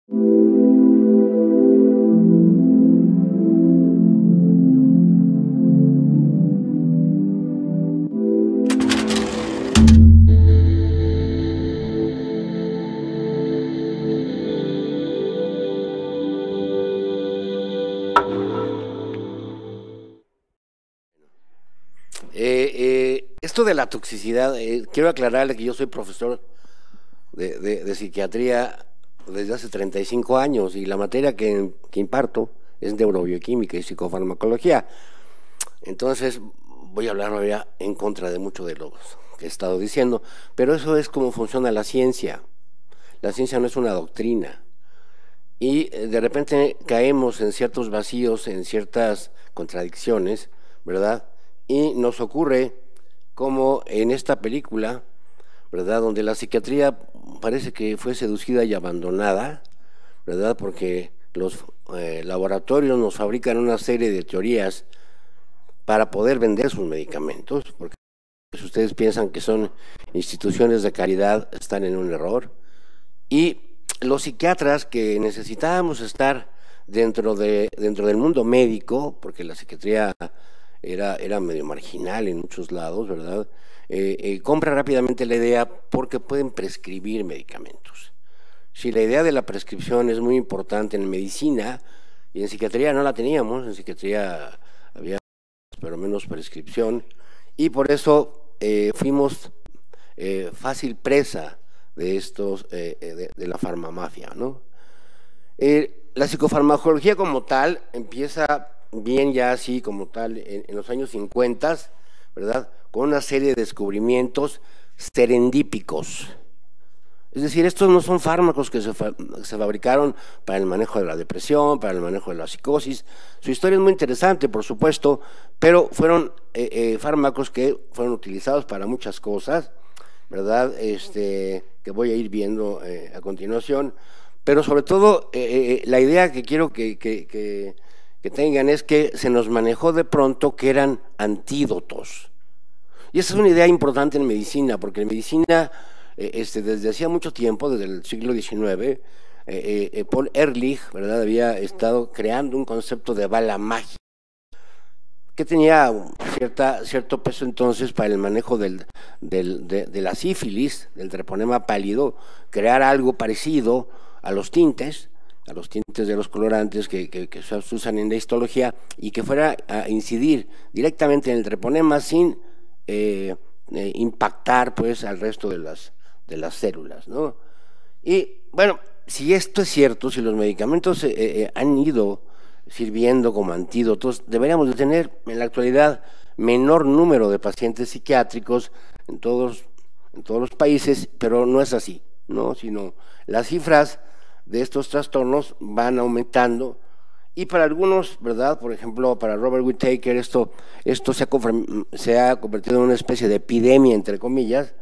Esto de la toxicidad, quiero aclararle que yo soy profesor de psiquiatría desde hace 35 años y la materia que imparto es neurobioquímica y psicofarmacología. Entonces voy a hablar ahora en contra de mucho de lo que he estado diciendo, pero eso es cómo funciona la ciencia. La ciencia no es una doctrina y de repente caemos en ciertos vacíos, en ciertas contradicciones, ¿verdad? Y nos ocurre como en esta película, ¿verdad? Donde la psiquiatría parece que fue seducida y abandonada, ¿verdad? Porque los laboratorios nos fabrican una serie de teorías para poder vender sus medicamentos, porque si ustedes piensan que son instituciones de caridad, están en un error. Y los psiquiatras que necesitábamos estar dentro del mundo médico, porque la psiquiatría era medio marginal en muchos lados, ¿verdad? Compra rápidamente la idea porque pueden prescribir medicamentos. Si la idea de la prescripción es muy importante en medicina, y en psiquiatría no la teníamos, en psiquiatría había pero menos prescripción, y por eso fuimos fácil presa de estos, de la farmamafia, ¿no? La psicofarmacología como tal empieza bien ya así como tal en los años 50, ¿verdad? Con una serie de descubrimientos serendípicos. Es decir, estos no son fármacos que se fabricaron para el manejo de la depresión, para el manejo de la psicosis. Su historia es muy interesante, por supuesto, pero fueron fármacos que fueron utilizados para muchas cosas, ¿verdad? Que voy a ir viendo a continuación. Pero sobre todo, la idea que quiero que tengan es que se nos manejó de pronto que eran antídotos. Y esa es una idea importante en medicina, porque en medicina, desde hacía mucho tiempo, desde el siglo XIX, Paul Ehrlich, ¿verdad?, había estado creando un concepto de bala mágica, que tenía cierto peso entonces para el manejo de la sífilis, del treponema pálido, crear algo parecido a los tintes de los colorantes que se usan en la histología y que fuera a incidir directamente en el treponema sin impactar pues al resto de las células, ¿no? Y bueno, si esto es cierto, si los medicamentos han ido sirviendo como antídotos, deberíamos de tener en la actualidad menor número de pacientes psiquiátricos en todos los países, pero no es así, ¿no? Sino las cifras de estos trastornos van aumentando y para algunos, ¿verdad? Por ejemplo, para Robert Whittaker esto se ha convertido en una especie de epidemia, entre comillas,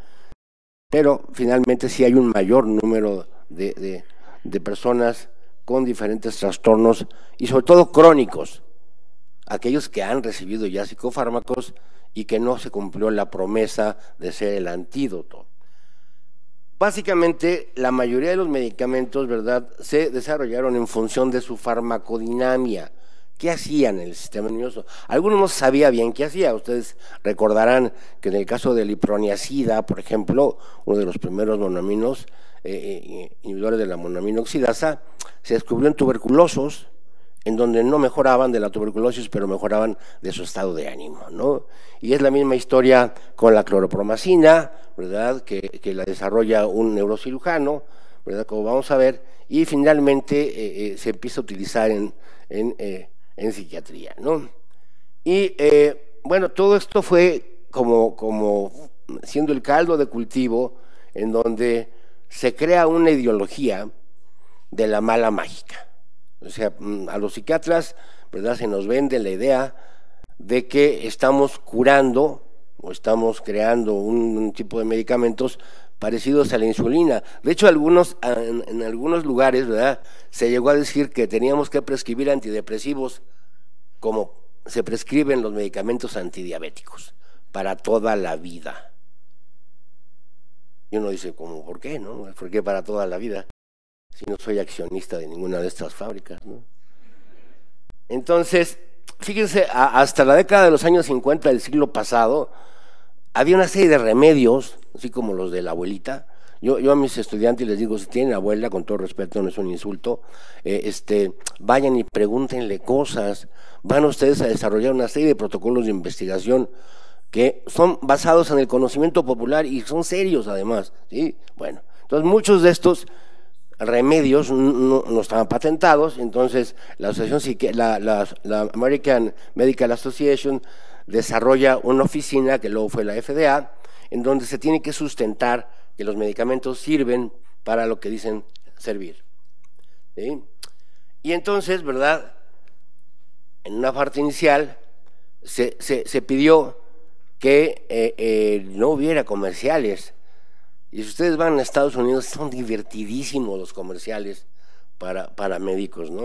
pero finalmente sí hay un mayor número de personas con diferentes trastornos y sobre todo crónicos, aquellos que han recibido ya psicofármacos y que no se cumplió la promesa de ser el antídoto. Básicamente, la mayoría de los medicamentos, ¿verdad?, se desarrollaron en función de su farmacodinamia. ¿Qué hacían en el sistema nervioso? Algunos no sabía bien qué hacía. Ustedes recordarán que en el caso del iproniazida, por ejemplo, uno de los primeros monoaminos, inhibidores de la monoamina oxidasa, se descubrió en tuberculosos, en donde no mejoraban de la tuberculosis, pero mejoraban de su estado de ánimo, ¿no? Y es la misma historia con la cloropromacina, ¿verdad?, que la desarrolla un neurocirujano, ¿verdad?, como vamos a ver, y finalmente se empieza a utilizar en psiquiatría, ¿no? Y bueno, todo esto fue como siendo el caldo de cultivo en donde se crea una ideología de la mala mágica. O sea, a los psiquiatras, ¿verdad?, se nos vende la idea de que estamos curando o estamos creando un tipo de medicamentos parecidos a la insulina. De hecho, en algunos lugares, ¿verdad?, se llegó a decir que teníamos que prescribir antidepresivos como se prescriben los medicamentos antidiabéticos para toda la vida. Y uno dice, ¿cómo? ¿Por qué, no? ¿Por qué para toda la vida? si no soy accionista de ninguna de estas fábricas, ¿no? Entonces, fíjense, hasta la década de los años 50 del siglo pasado, había una serie de remedios, así como los de la abuelita. Yo a mis estudiantes les digo, si tienen abuela, con todo respeto, no es un insulto, vayan y pregúntenle cosas, van ustedes a desarrollar una serie de protocolos de investigación que son basados en el conocimiento popular y son serios además, ¿sí? Bueno, entonces muchos de estos remedios no estaban patentados, entonces la asociación, la American Medical Association desarrolla una oficina que luego fue la FDA, en donde se tiene que sustentar que los medicamentos sirven para lo que dicen servir, ¿sí? Y entonces, ¿verdad? En una parte inicial se pidió que no hubiera comerciales. Y si ustedes van a Estados Unidos, son divertidísimos los comerciales para médicos, ¿no?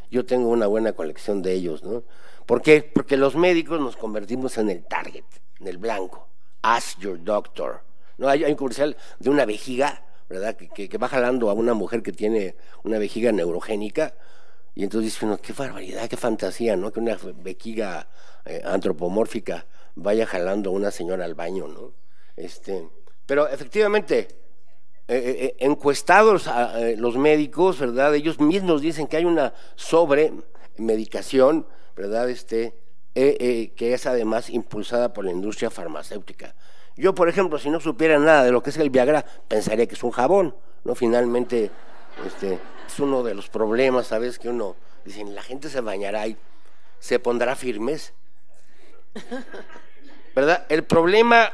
Yo tengo una buena colección de ellos, ¿no? ¿Por qué? Porque los médicos nos convertimos en el target, en el blanco. Ask your doctor. ¿No? Hay un comercial de una vejiga, ¿verdad? Que va jalando a una mujer que tiene una vejiga neurogénica, y entonces dice uno, qué barbaridad, qué fantasía, ¿no? Que una vejiga antropomórfica vaya jalando a una señora al baño, ¿no? Pero efectivamente, encuestados los médicos, ¿verdad? Ellos mismos dicen que hay una sobremedicación, ¿verdad? Que es además impulsada por la industria farmacéutica. Yo, por ejemplo, si no supiera nada de lo que es el Viagra, pensaría que es un jabón, ¿no? Finalmente, es uno de los problemas, ¿sabes? Que uno dice, la gente se bañará y se pondrá firmes, ¿verdad? El problema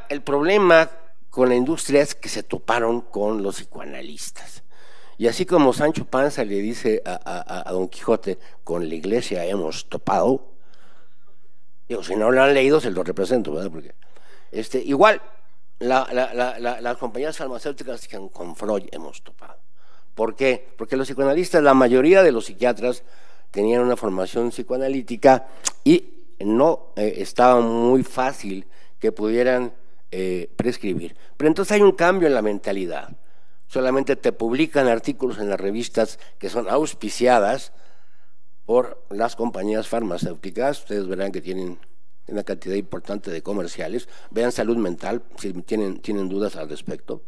con la industria es que se toparon con los psicoanalistas. Y así como Sancho Panza le dice a Don Quijote, con la iglesia hemos topado, digo, si no lo han leído, se lo represento, ¿verdad? Porque igual, las compañías farmacéuticas dicen, con Freud hemos topado. ¿Por qué? Porque los psicoanalistas, la mayoría de los psiquiatras tenían una formación psicoanalítica y no estaba muy fácil que pudieran prescribir. Pero entonces hay un cambio en la mentalidad. Solamente te publican artículos en las revistas que son auspiciadas por las compañías farmacéuticas. Ustedes verán que tienen una cantidad importante de comerciales. Vean Salud Mental si tienen dudas al respecto.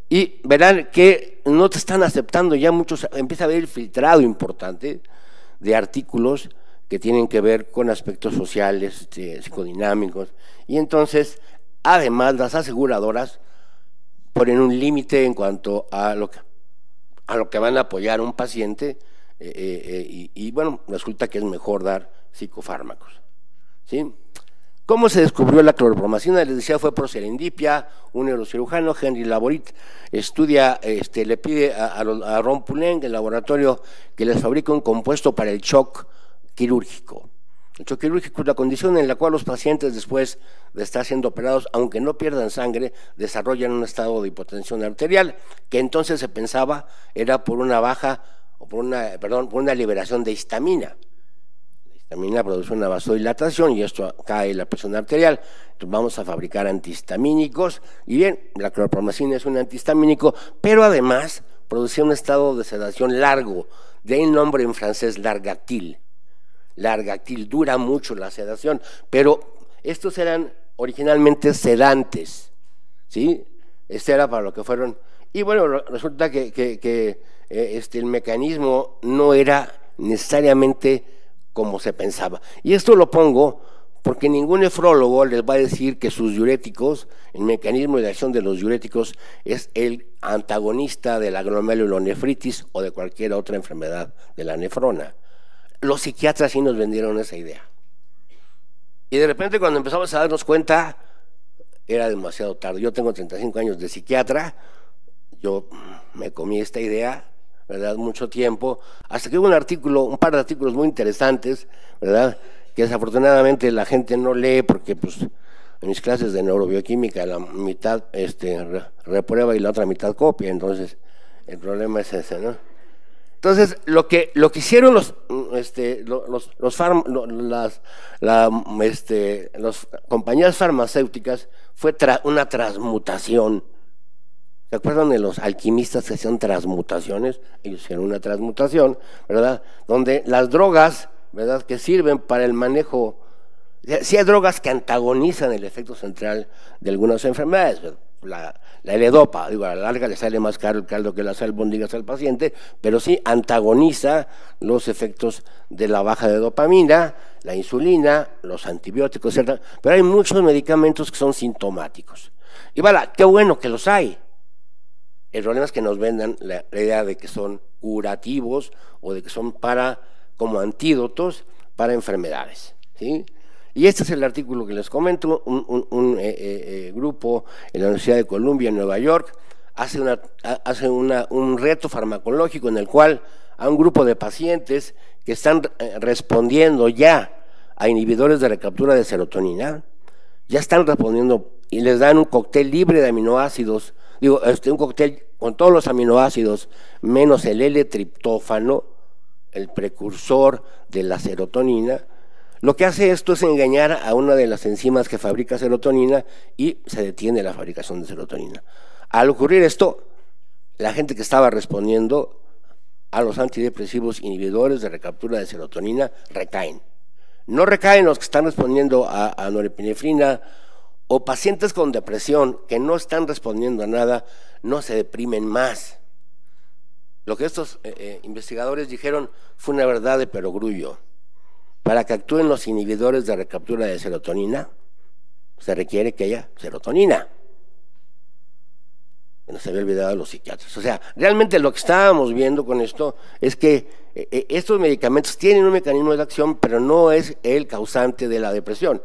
Y verán que no te están aceptando ya muchos, empieza a haber el filtrado importante de artículos que tienen que ver con aspectos sociales, psicodinámicos, y entonces, además, las aseguradoras ponen un límite en cuanto a lo que van a apoyar a un paciente, y bueno, resulta que es mejor dar psicofármacos, ¿sí? ¿Cómo se descubrió la clorpromacina? Les decía, fue por serendipia. Un neurocirujano, Henry Laborit, le pide a Ron Poulenc, el laboratorio, que les fabrique un compuesto para el shock quirúrgico. El shock quirúrgico es la condición en la cual los pacientes, después de estar siendo operados, aunque no pierdan sangre, desarrollan un estado de hipotensión arterial, que entonces se pensaba era por una por una liberación de histamina. La histamina produce una vasodilatación y esto cae la presión arterial. Entonces vamos a fabricar antihistamínicos, y bien, la clorpromacina es un antihistamínico, pero además producía un estado de sedación largo, de ahí el nombre en francés Largactil. Largactil, dura mucho la sedación, pero estos eran originalmente sedantes, ¿sí? Era para lo que fueron, y bueno, resulta que el mecanismo no era necesariamente como se pensaba, y esto lo pongo porque ningún nefrólogo les va a decir que sus diuréticos, el mecanismo de acción de los diuréticos es el antagonista de la glomerulonefritis o de cualquier otra enfermedad de la nefrona. Los psiquiatras sí nos vendieron esa idea. Y de repente cuando empezamos a darnos cuenta, era demasiado tarde. Yo tengo 35 años de psiquiatra, yo me comí esta idea, ¿verdad? Mucho tiempo, hasta que hubo un par de artículos muy interesantes, ¿verdad? Que desafortunadamente la gente no lee porque pues en mis clases de neurobioquímica la mitad reprueba y la otra mitad copia, entonces el problema es ese, ¿no? Entonces, lo que hicieron las compañías farmacéuticas fue una transmutación ¿Se acuerdan de los alquimistas que hacían transmutaciones? Ellos hicieron una transmutación, ¿verdad? Donde las drogas, ¿verdad?, que sirven para el manejo, sí hay drogas que antagonizan el efecto central de algunas enfermedades. La L-Dopa, digo, a la larga le sale más caro el caldo que las albóndigas al paciente, pero sí antagoniza los efectos de la baja de dopamina, la insulina, los antibióticos, etc. Pero hay muchos medicamentos que son sintomáticos. Y vale, qué bueno que los hay. El problema es que nos vendan la idea de que son curativos o de que son como antídotos para enfermedades, ¿sí? Y este es el artículo que les comento. Un grupo en la Universidad de Columbia, en Nueva York, hace un reto farmacológico en el cual a un grupo de pacientes que están respondiendo ya a inhibidores de recaptura de serotonina, ya están respondiendo y les dan un cóctel libre de aminoácidos, un cóctel con todos los aminoácidos menos el L-triptófano, el precursor de la serotonina. Lo que hace esto es engañar a una de las enzimas que fabrica serotonina y se detiene la fabricación de serotonina. Al ocurrir esto, la gente que estaba respondiendo a los antidepresivos inhibidores de recaptura de serotonina recaen. No recaen los que están respondiendo a norepinefrina, o pacientes con depresión que no están respondiendo a nada, no se deprimen más. Lo que estos investigadores dijeron fue una verdad de perogrullo. Para que actúen los inhibidores de recaptura de serotonina, se requiere que haya serotonina. No se había olvidado de los psiquiatras. O sea, realmente lo que estábamos viendo con esto es que estos medicamentos tienen un mecanismo de acción, pero no es el causante de la depresión.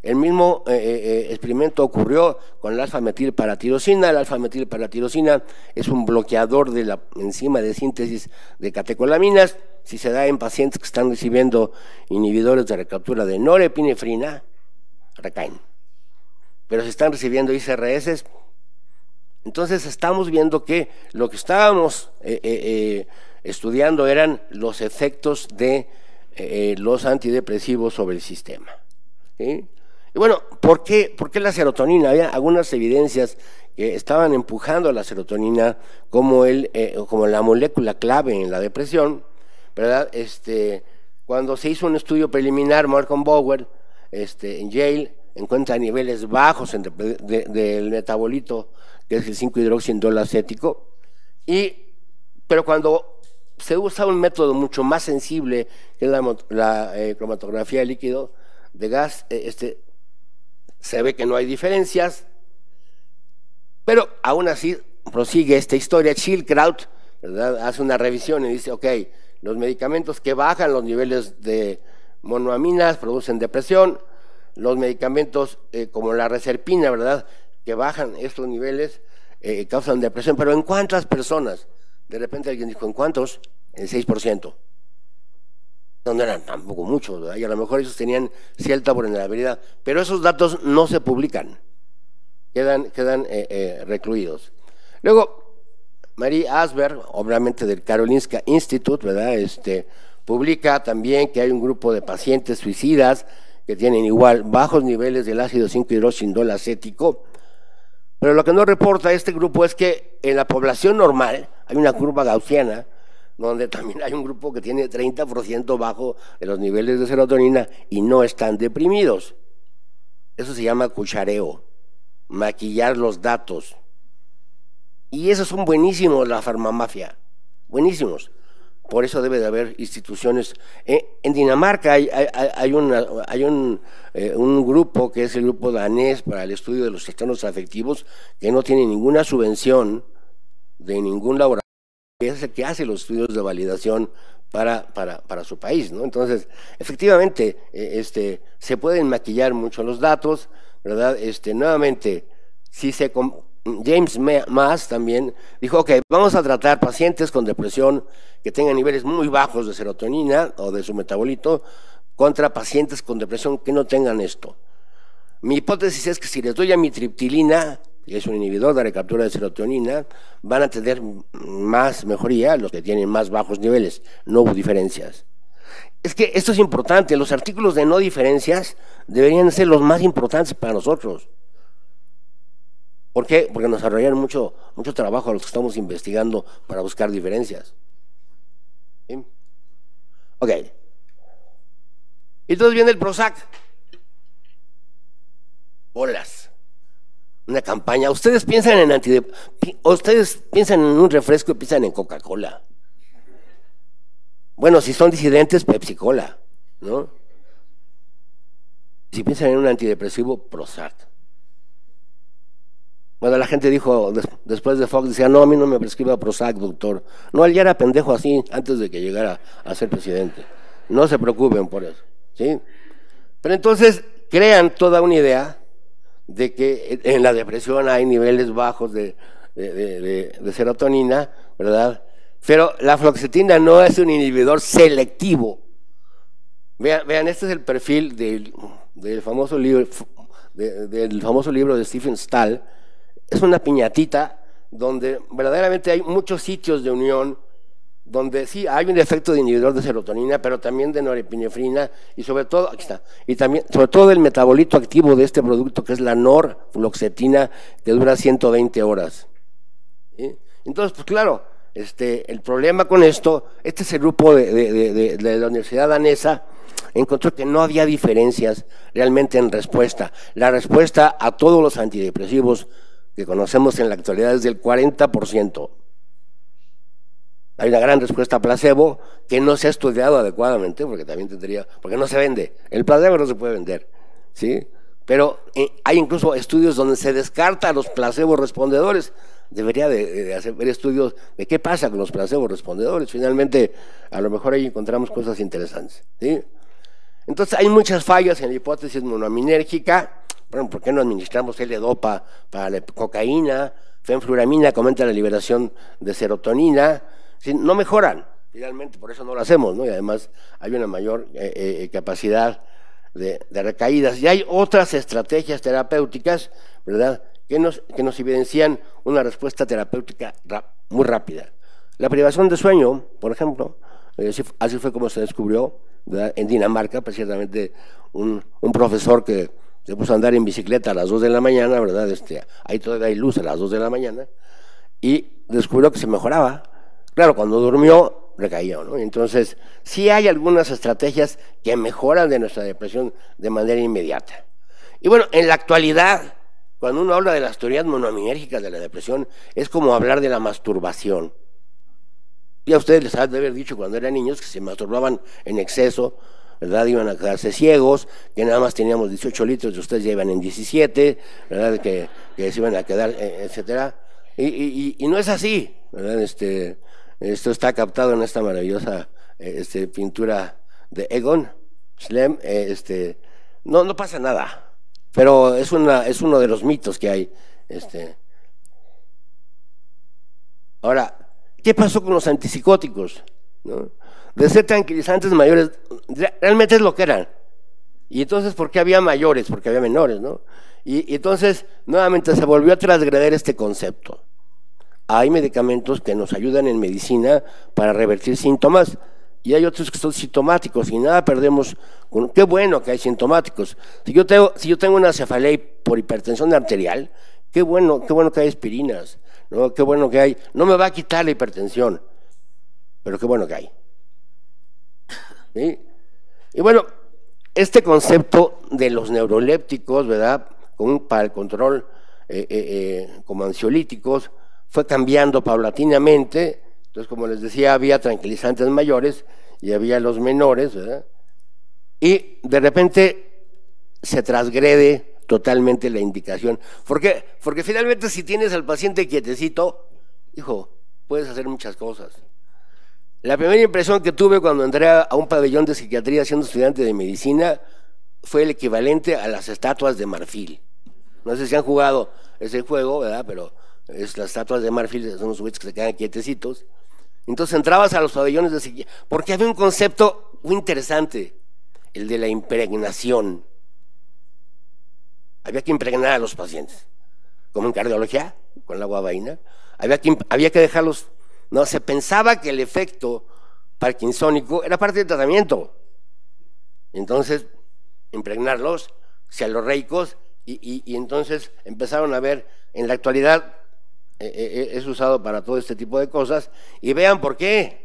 El mismo experimento ocurrió con la alfa-metilparatirosina. La alfa-metilparatirosina es un bloqueador de la enzima de síntesis de catecolaminas. Si se da en pacientes que están recibiendo inhibidores de recaptura de norepinefrina, recaen. Pero si están recibiendo ICRS, entonces estamos viendo que lo que estábamos estudiando eran los efectos de los antidepresivos sobre el sistema, ¿sí? Y bueno, ¿por qué la serotonina? Había algunas evidencias que estaban empujando a la serotonina como la molécula clave en la depresión, ¿verdad? Cuando se hizo un estudio preliminar, Malcolm Bauer, en Yale, encuentra niveles bajos del metabolito, que es el 5-hidroxiindolacético, pero cuando se usa un método mucho más sensible, que es la cromatografía de líquido de gas, se ve que no hay diferencias, pero aún así prosigue esta historia. Chilkraut, ¿verdad?, hace una revisión y dice, ok, los medicamentos que bajan los niveles de monoaminas producen depresión, los medicamentos como la reserpina, ¿verdad?, que bajan estos niveles causan depresión, pero ¿en cuántas personas? De repente alguien dijo, ¿en cuántos? En 6%. No eran tampoco muchos, ¿verdad? Y a lo mejor ellos tenían cierta vulnerabilidad, pero esos datos no se publican, quedan recluidos. Luego, Marie Asberg, obviamente del Karolinska Institute, ¿verdad?, publica también que hay un grupo de pacientes suicidas que tienen igual bajos niveles del ácido 5-hidroxiindolacético, pero lo que no reporta este grupo es que en la población normal hay una curva gaussiana donde también hay un grupo que tiene 30% bajo de los niveles de serotonina y no están deprimidos. Eso se llama cuchareo, maquillar los datos. Y esos son buenísimos, la farmamafia, buenísimos. Por eso debe de haber instituciones. En Dinamarca hay un grupo que es el grupo danés para el estudio de los trastornos afectivos, que no tiene ninguna subvención de ningún laboratorio, que es el que hace los estudios de validación para su país, ¿no? Entonces, efectivamente, se pueden maquillar mucho los datos, ¿verdad? Nuevamente, James Maas también dijo, ok, vamos a tratar pacientes con depresión que tengan niveles muy bajos de serotonina o de su metabolito contra pacientes con depresión que no tengan esto. Mi hipótesis es que si les doy amitriptilina, que es un inhibidor de recaptura de serotonina, van a tener más mejoría los que tienen más bajos niveles, no hubo diferencias. Es que esto es importante, los artículos de no diferencias deberían ser los más importantes para nosotros. ¿Por qué? Porque nos arrollaron mucho trabajo a los que estamos investigando para buscar diferencias. ¿Sí? Ok. Y entonces viene el Prozac. Bolas. Una campaña. Ustedes piensan en ustedes piensan en un refresco y piensan en Coca-Cola. Bueno, si son disidentes, Pepsi-Cola, ¿no? Si piensan en un antidepresivo, Prozac. Bueno, la gente dijo, después de Fox, decía, no, a mí no me prescriba Prozac, doctor. No, él ya era pendejo así antes de que llegara a ser presidente. No se preocupen por eso, ¿sí? Pero entonces crean toda una idea de que en la depresión hay niveles bajos de serotonina, ¿verdad? Pero la fluoxetina no es un inhibidor selectivo. Vean, este es el perfil del famoso libro de Stephen Stahl. Es una piñatita donde verdaderamente hay muchos sitios de unión donde sí hay un efecto de inhibidor de serotonina, pero también de norepinefrina y sobre todo, aquí está, y también sobre todo el metabolito activo de este producto que es la norfluoxetina, que dura 120 horas. ¿Sí? Entonces, pues claro, el problema con esto, este es el grupo de la Universidad Danesa, encontró que no había diferencias realmente en respuesta. La respuesta a todos los antidepresivos que conocemos en la actualidad es del 40%. Hay una gran respuesta placebo que no se ha estudiado adecuadamente, porque también porque no se vende. El placebo no se puede vender, ¿sí? Pero hay incluso estudios donde se descarta a los placebos respondedores. Debería de hacer estudios de qué pasa con los placebos respondedores. Finalmente, a lo mejor ahí encontramos cosas interesantes, ¿sí? Entonces, hay muchas fallas en la hipótesis monoaminérgica. Bueno, ¿por qué no administramos L-Dopa para la cocaína? Fenfluramina aumenta la liberación de serotonina. ¿Sí? No mejoran, finalmente, por eso no lo hacemos, ¿no? Y además hay una mayor capacidad de recaídas. Y hay otras estrategias terapéuticas, ¿verdad?, que nos evidencian una respuesta terapéutica muy rápida. La privación de sueño, por ejemplo, así fue como se descubrió, ¿verdad?, en Dinamarca, precisamente un profesor que se puso a andar en bicicleta a las 2 de la mañana, ¿verdad? Ahí todavía hay luz a las 2 de la mañana, y descubrió que se mejoraba. Claro, cuando durmió, recaía, ¿no? Entonces, sí hay algunas estrategias que mejoran de nuestra depresión de manera inmediata. Y bueno, en la actualidad, cuando uno habla de las teorías monoaminérgicas de la depresión, es como hablar de la masturbación. Y a ustedes les ha de haber dicho cuando eran niños que se masturbaban en exceso, ¿verdad? Iban a quedarse ciegos, que nada más teníamos 18 litros y ustedes ya iban en 17, ¿verdad? Que se iban a quedar, etcétera. Y no es así, ¿verdad? Esto está captado en esta maravillosa pintura de Egon Schlem. No pasa nada, pero es uno de los mitos que hay. Ahora, ¿qué pasó con los antipsicóticos? ¿No? De ser tranquilizantes mayores, realmente es lo que eran. Y entonces, ¿por qué había mayores? Porque había menores, ¿no? Y entonces, nuevamente se volvió a transgredir este concepto. Hay medicamentos que nos ayudan en medicina para revertir síntomas y hay otros que son sintomáticos y nada perdemos. Qué bueno que hay sintomáticos. Si yo tengo una cefalea por hipertensión arterial, qué bueno que hay aspirinas, ¿no? Qué bueno que hay. No me va a quitar la hipertensión, pero qué bueno que hay. ¿Sí? Y bueno, este concepto de los neurolépticos, ¿verdad?, para el control como ansiolíticos, fue cambiando paulatinamente. Entonces, como les decía, había tranquilizantes mayores y había los menores, ¿verdad? Y de repente se transgrede totalmente la indicación. ¿Por qué? Porque finalmente si tienes al paciente quietecito, hijo, puedes hacer muchas cosas. La primera impresión que tuve cuando entré a un pabellón de psiquiatría siendo estudiante de medicina fue el equivalente a las estatuas de marfil. No sé si han jugado ese juego, ¿verdad? Pero las estatuas de marfil son los sujetos que se quedan quietecitos. Entonces entrabas a los pabellones de psiquiatría, porque había un concepto muy interesante, el de la impregnación. Había que impregnar a los pacientes, como en cardiología, con la guabaína. Había que dejarlos. No, se pensaba que el efecto parkinsónico era parte del tratamiento. Entonces, impregnarlos, cialorreicos, y entonces empezaron a ver en la actualidad es usado para todo este tipo de cosas, y vean por qué.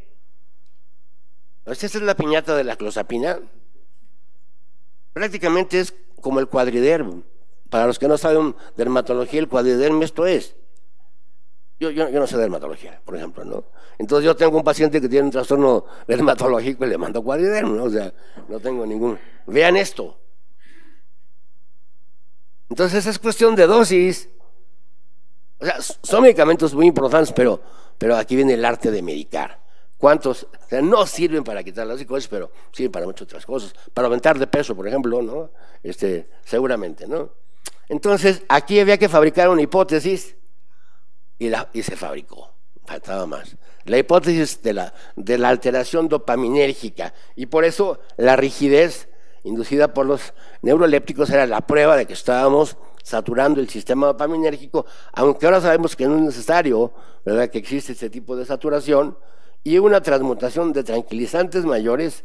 Esta es la piñata de la clozapina. Prácticamente es como el cuadriderm. Para los que no saben dermatología, el cuadriderm esto es. Yo no sé dermatología, por ejemplo, ¿no? Entonces yo tengo un paciente que tiene un trastorno dermatológico y le mando cuadriderm, ¿no? O sea, no tengo ningún... Vean esto. Entonces es cuestión de dosis. O sea, son medicamentos muy importantes, pero aquí viene el arte de medicar. ¿Cuántos? O sea, no sirven para quitar la psicosis, pero sirven para muchas otras cosas. Para aumentar de peso, por ejemplo, ¿no? Seguramente, ¿no? Entonces, aquí había que fabricar una hipótesis y se fabricó. Faltaba más. La hipótesis de la alteración dopaminérgica. Y por eso la rigidez inducida por los neurolépticos era la prueba de que estábamos saturando el sistema dopaminérgico, aunque ahora sabemos que no es necesario, ¿verdad?, que existe este tipo de saturación, y una transmutación de tranquilizantes mayores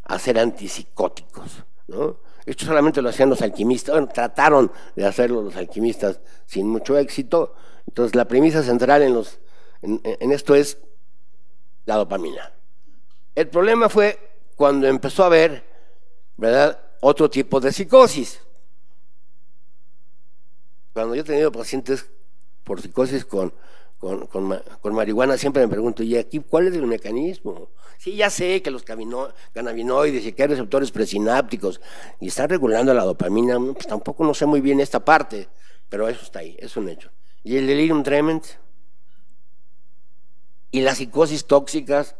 a ser antipsicóticos, ¿no? Esto solamente lo hacían los alquimistas, bueno, trataron de hacerlo los alquimistas sin mucho éxito. Entonces la premisa central en esto es la dopamina. El problema fue cuando empezó a haber, ¿verdad?, otro tipo de psicosis. Cuando yo he tenido pacientes por psicosis con marihuana, siempre me pregunto, ¿y aquí cuál es el mecanismo? Sí, ya sé que los cannabinoides y que hay receptores presinápticos y están regulando la dopamina, pues tampoco no sé muy bien esta parte, pero eso está ahí, es un hecho. ¿Y el delirium tremens? ¿Y las psicosis tóxicas?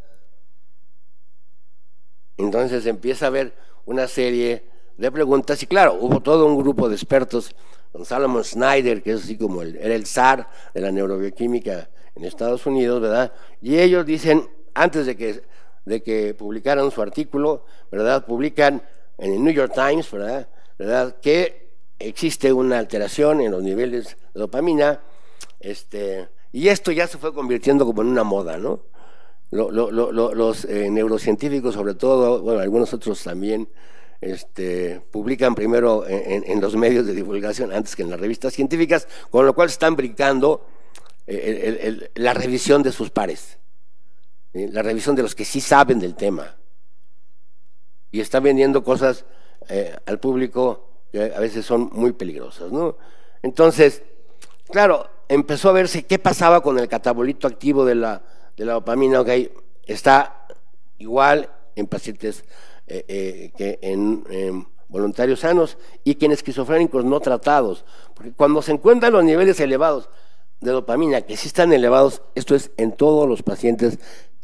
Entonces empieza a haber una serie de preguntas, y claro, hubo todo un grupo de expertos, con Salomon Snyder, que es así como era el zar de la neurobioquímica en Estados Unidos, ¿verdad? Y ellos dicen, antes de que publicaran su artículo, ¿verdad?, publican en el New York Times, ¿verdad?, que existe una alteración en los niveles de dopamina, y esto ya se fue convirtiendo como en una moda, ¿no? Los neurocientíficos, sobre todo, bueno, algunos otros también, publican primero en los medios de divulgación antes que en las revistas científicas, con lo cual están brincando la revisión de sus pares, ¿sí?, la revisión de los que sí saben del tema, y están vendiendo cosas al público que a veces son muy peligrosas, ¿no? Entonces, claro, empezó a verse qué pasaba con el catabolito activo de la dopamina. Ok, está igual en pacientes que en voluntarios sanos y que en esquizofrénicos no tratados, porque cuando se encuentran los niveles elevados de dopamina, que sí están elevados, esto es en todos los pacientes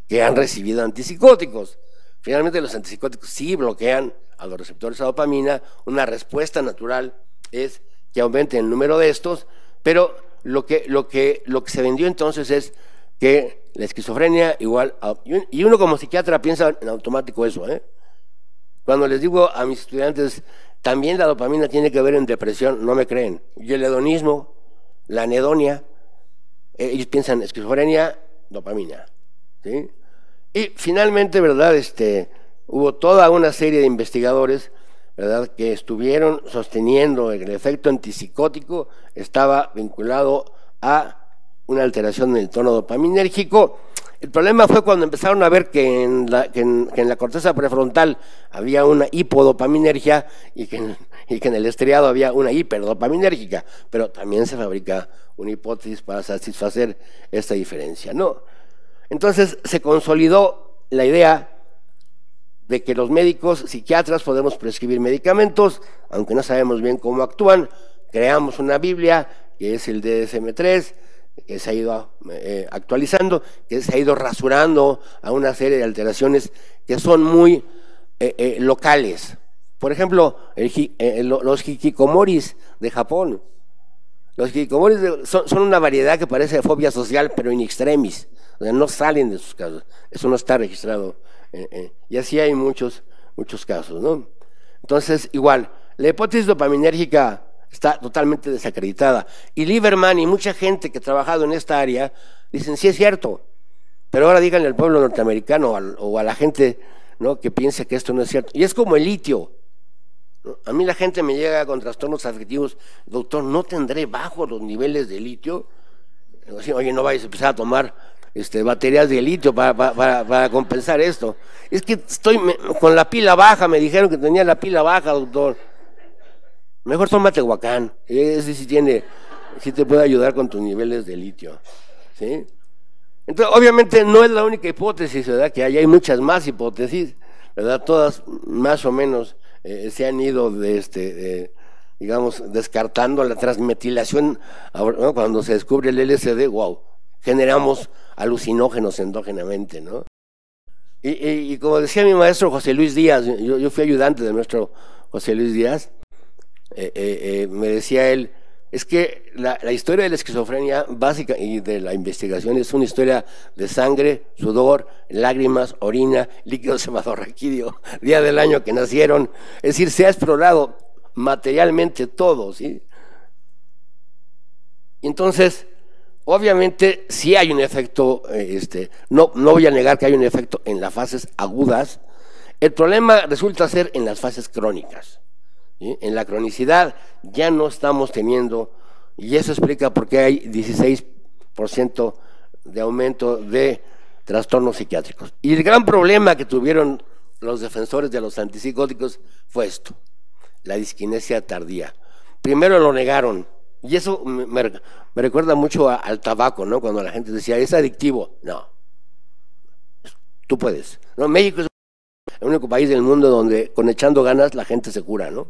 que han recibido antipsicóticos. Finalmente los antipsicóticos sí bloquean a los receptores a dopamina, una respuesta natural es que aumente el número de estos, pero lo que se vendió entonces es que la esquizofrenia igual y uno como psiquiatra piensa en automático eso, ¿eh? Cuando les digo a mis estudiantes, también la dopamina tiene que ver en depresión, no me creen. Y el hedonismo, la anedonia, ellos piensan esquizofrenia, dopamina, ¿sí? Y finalmente, ¿verdad?, hubo toda una serie de investigadores, ¿verdad?, que estuvieron sosteniendo el efecto antipsicótico estaba vinculado a una alteración en el tono dopaminérgico. El problema fue cuando empezaron a ver que en la corteza prefrontal había una hipodopaminergia y que en el estriado había una hiperdopaminérgica, pero también se fabrica una hipótesis para satisfacer esta diferencia, ¿no? Entonces se consolidó la idea de que los médicos psiquiatras podemos prescribir medicamentos, aunque no sabemos bien cómo actúan. Creamos una Biblia, que es el DSM-3, que se ha ido actualizando, que se ha ido rasurando a una serie de alteraciones que son muy locales. Por ejemplo, los hikikomoris de Japón. Los hikikomoris son una variedad que parece de fobia social, pero in extremis. O sea, no salen de sus casos. Eso no está registrado. Y así hay muchos casos, ¿no? Entonces, igual, la hipótesis dopaminérgica está totalmente desacreditada. Y Lieberman y mucha gente que ha trabajado en esta área dicen, sí es cierto, pero ahora díganle al pueblo norteamericano o a la gente, ¿no?, que piense que esto no es cierto. Y es como el litio. ¿no? A mí la gente me llega con trastornos afectivos, doctor, ¿no tendré bajos los niveles de litio? Así, oye, no vayas a empezar a tomar baterías de litio para compensar esto. Es que estoy con la pila baja, me dijeron que tenía la pila baja, doctor. Mejor toma Tehuacán, ese sí te puede ayudar con tus niveles de litio, ¿sí? Entonces, obviamente no es la única hipótesis, ¿verdad? Que hay muchas más hipótesis, ¿verdad? Todas más o menos se han ido digamos, descartando la transmetilación, ¿no? Cuando se descubre el LSD, wow, generamos alucinógenos endógenamente, ¿no? Y como decía mi maestro José Luis Díaz, yo fui ayudante de nuestro José Luis Díaz, me decía él, es que la historia de la esquizofrenia básica y de la investigación es una historia de sangre, sudor, lágrimas, orina, líquido semadorraquídeo, día del año que nacieron. Es decir, se ha explorado materialmente todo, ¿sí? Entonces, obviamente sí hay un efecto, no voy a negar que hay un efecto en las fases agudas. El problema resulta ser en las fases crónicas. ¿Sí? En la cronicidad ya no estamos teniendo, y eso explica por qué hay 16% de aumento de trastornos psiquiátricos. Y el gran problema que tuvieron los defensores de los antipsicóticos fue esto, la disquinesia tardía. Primero lo negaron, y eso me recuerda mucho al tabaco, ¿no? Cuando la gente decía, es adictivo. No, tú puedes. ¿No? México es el único país del mundo donde con echando ganas la gente se cura, ¿no?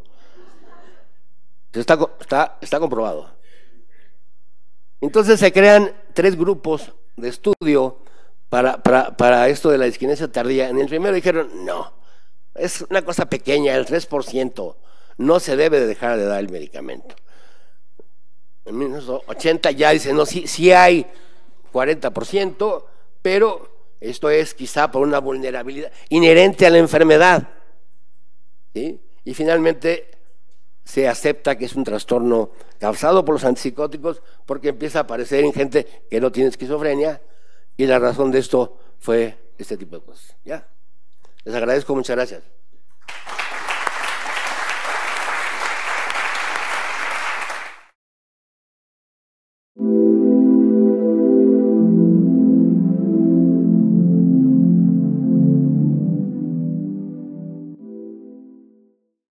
Está comprobado. Entonces se crean 3 grupos de estudio para esto de la disquinesia tardía. En el primero dijeron, no, es una cosa pequeña, el 3%, no se debe de dejar de dar el medicamento. En 1980 ya dicen, no, sí hay 40%, pero esto es quizá por una vulnerabilidad inherente a la enfermedad, ¿sí? Y finalmente se acepta que es un trastorno causado por los antipsicóticos porque empieza a aparecer en gente que no tiene esquizofrenia, y la razón de esto fue este tipo de cosas. ¿Ya? Les agradezco, muchas gracias.